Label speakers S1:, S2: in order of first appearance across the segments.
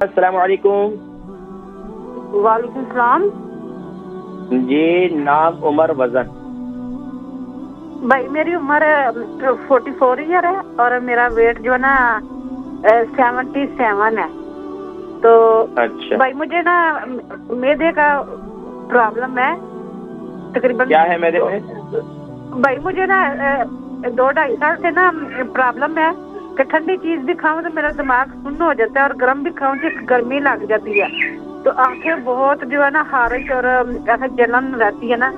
S1: السلام علیکم.
S2: وعلیکم السلام.
S1: جی نام عمر وزن.
S2: بھائی میری عمر 44 ایئر ہے اور میرا ویٹ جو ہے نا 77 ہے. تو
S1: اچھا
S2: بھائی مجھے نا معدے کا پرابلم ہے تقریباً.
S1: کیا ہے میرے میں؟
S2: بھائی مجھے نا 2-2.5 سال سے نا پرابلم ہے کہ ٹھنڈی چیز بھی کھاؤں تو میرا دماغ سن ہو جاتا ہے اور گرم بھی کھاؤں تو گرمی لگ جاتی ہے. تو آنکھیں بہت جو ہے نا خارش اور ایسا جلن رہتی ہے نا،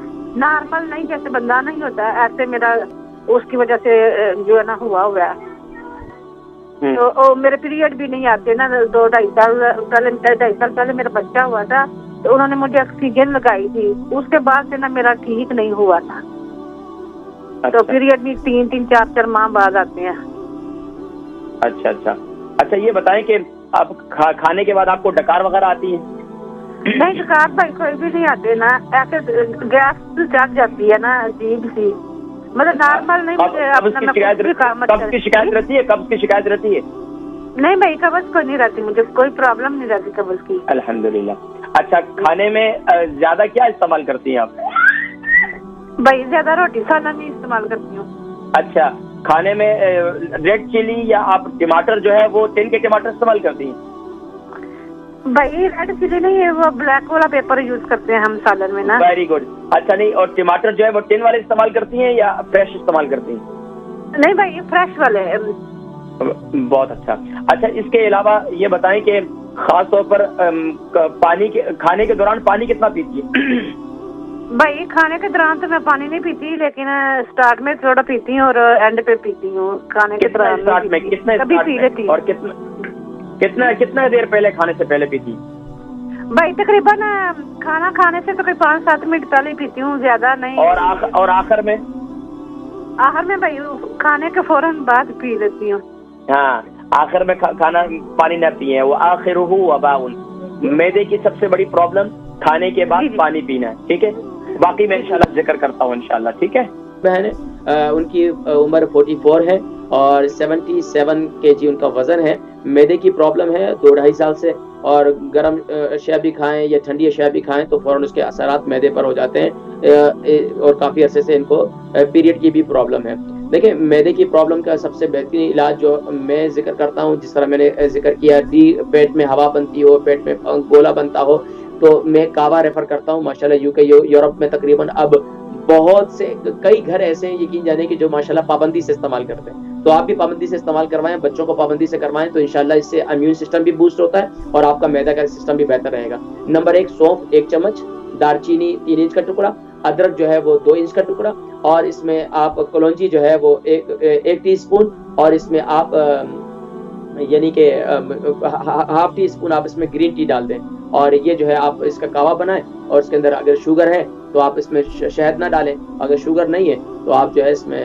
S2: نارمل نہیں جیسے بندہ نہیں ہوتا ایسے میرا اس کی وجہ سے جو ہے نا ہوا ہے. تو میرے پیریڈ بھی نہیں آتے نا. 2-2.5 سال پہلے 2.5 سال پہلے میرا بچہ ہوا تھا تو انہوں نے مجھے آکسیجن لگائی تھی. اس کے بعد سے نا میرا ٹھیک نہیں ہوا تھا. تو پیریڈ بھی 3-3 4-4 ماہ بعد آتے ہیں.
S1: اچھا یہ بتائیں کہ آپ کھانے کے بعد آپ کو ڈکار وغیرہ آتی ہے؟
S2: نہیں ڈکار بھائی کوئی بھی نہیں آتے نا. ایسے گیس چڑھ جاتی ہے نا عجیب سی، مطلب نارمل نہیں. مجھے
S1: قبض
S2: اپنا
S1: کی
S2: میں کچھ بھی کام
S1: قبض کی شکایت رہتی ہے؟ قبض کی شکایت رہتی ہے؟
S2: نہیں بھائی قبض کوئی نہیں رہتی، مجھے کوئی پرابلم نہیں رہتی قبض کی.
S1: الحمدللہ. اچھا کھانے میں زیادہ کیا استعمال کرتی ہیں آپ؟
S2: بھائی زیادہ روٹی سالن نہیں استعمال کرتی ہوں.
S1: اچھا کھانے میں ریڈ چلی یا آپ ٹماٹر جو ہے وہ ٹن کے ٹماٹر استعمال کرتی ہیں؟
S2: بھائی ریڈ چلی نہیں ہے، وہ بلیک والا پیپر یوز کرتے ہیں ہم سالن میں نا.
S1: Very good. اچھا نہیں، اور ٹماٹر جو ہے وہ ٹن والے استعمال کرتی ہیں یا فریش استعمال کرتی ہیں؟
S2: نہیں بھائی یہ فریش والے.
S1: بہت اچھا. اچھا اس کے علاوہ یہ بتائیں کہ خاص طور پر کھانے کے دوران پانی کتنا پیتی ہے؟
S2: بھائی کھانے کے دوران تو میں پانی نہیں پیتی، لیکن اسٹارٹ میں تھوڑا پیتی ہوں اور اینڈ پہ پیتی ہوں. کھانے کے دوران
S1: اسٹارٹ میں کتنا
S2: کبھی پی لیتی
S1: اور کتنا دیر پہلے کھانے سے پہلے پیتی؟
S2: بھائی تقریباً کھانا کھانے سے تو کوئی 5-7 منٹ پہلے ہی پیتی ہوں، زیادہ نہیں.
S1: اور آخر میں؟
S2: آخر میں بھائی کھانے کے فوراً بعد پی لیتی ہوں.
S1: ہاں آخر میں کھانا پانی نہ پیئے. وہ آخرہ وباء. معدے کی سب سے بڑی پرابلم کھانے کے بعد پانی پینا ہے. ٹھیک ہے، باقی میں انشاءاللہ ذکر کرتا ہوں انشاءاللہ. ٹھیک ہے.
S3: بہن ان کی عمر 44 ہے اور 77 kg ان کا وزن ہے. معدے کی پرابلم ہے 2-2.5 سال سے، اور گرم اشیاء بھی کھائیں یا ٹھنڈی اشیاء بھی کھائیں تو فوراً اس کے اثرات معدے پر ہو جاتے ہیں، اور کافی عرصے سے ان کو پیریڈ کی بھی پرابلم ہے. دیکھیں معدے کی پرابلم کا سب سے بہترین علاج جو میں ذکر کرتا ہوں، جس طرح میں نے ذکر کیا پیٹ میں ہوا بنتی ہو، پیٹ میں گولا بنتا ہو، تو میں کعوہ ریفر کرتا ہوں. ماشاءاللہ UK یورپ میں تقریباً اب بہت سے کئی گھر ایسے ہیں یقین جانے کہ جو ماشاءاللہ پابندی سے استعمال کرتے ہیں. تو آپ بھی پابندی سے استعمال کروائیں، بچوں کو پابندی سے کروائیں، تو انشاءاللہ اس سے امیون سسٹم بھی بوسٹ ہوتا ہے اور آپ کا معدہ کا سسٹم بھی بہتر رہے گا. نمبر 1 سونف 1 چمچ، دار چینی 3 انچ کا ٹکڑا، ادرک جو ہے وہ 2 انچ کا ٹکڑا، اور اس میں آپ کلونجی جو ہے وہ 1 ٹی اسپون، اور اس میں آپ یعنی کہ ½ ٹی اسپون آپ اس میں گرین ٹی ڈال دیں. اور یہ جو ہے آپ اس کا کعوہ بنائیں، اور اس کے اندر اگر شوگر ہے تو آپ اس میں شہد نہ ڈالیں، اگر شوگر نہیں ہے تو آپ جو ہے اس میں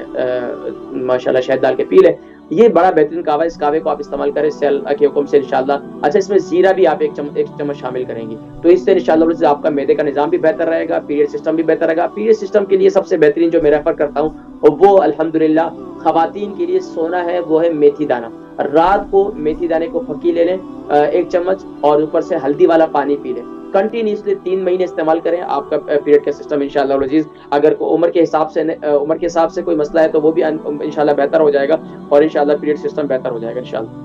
S3: ماشاءاللہ شہد ڈال کے پی لیں. یہ بڑا بہترین کعوہ ہے. اس کعوے کو آپ استعمال کریں سیل کے حکم سے انشاءاللہ. اچھا اس میں زیرہ بھی آپ 1 چمچ شامل کریں گی تو اس سے انشاءاللہ آپ کا معدے کا نظام بھی بہتر رہے گا، پیریڈ سسٹم بھی بہتر رہے گا. پیریڈ سسٹم کے لیے سب سے بہترین جو میں ریفر کرتا ہوں وہ الحمدللہ خواتین کے لیے سونا ہے، وہ ہے میتھی دانہ. رات کو میتھی دانے کو پھکی لے لیں 1 چمچ، اور اوپر سے ہلدی والا پانی پی لیں. کنٹینیوسلی 3 مہینے استعمال کریں، آپ کا پیریڈ کا سسٹم انشاءاللہ العزیز اگر عمر کے حساب سے کوئی مسئلہ ہے تو وہ بھی انشاءاللہ بہتر ہو جائے گا، اور انشاءاللہ پیریڈ سسٹم بہتر ہو جائے گا انشاءاللہ.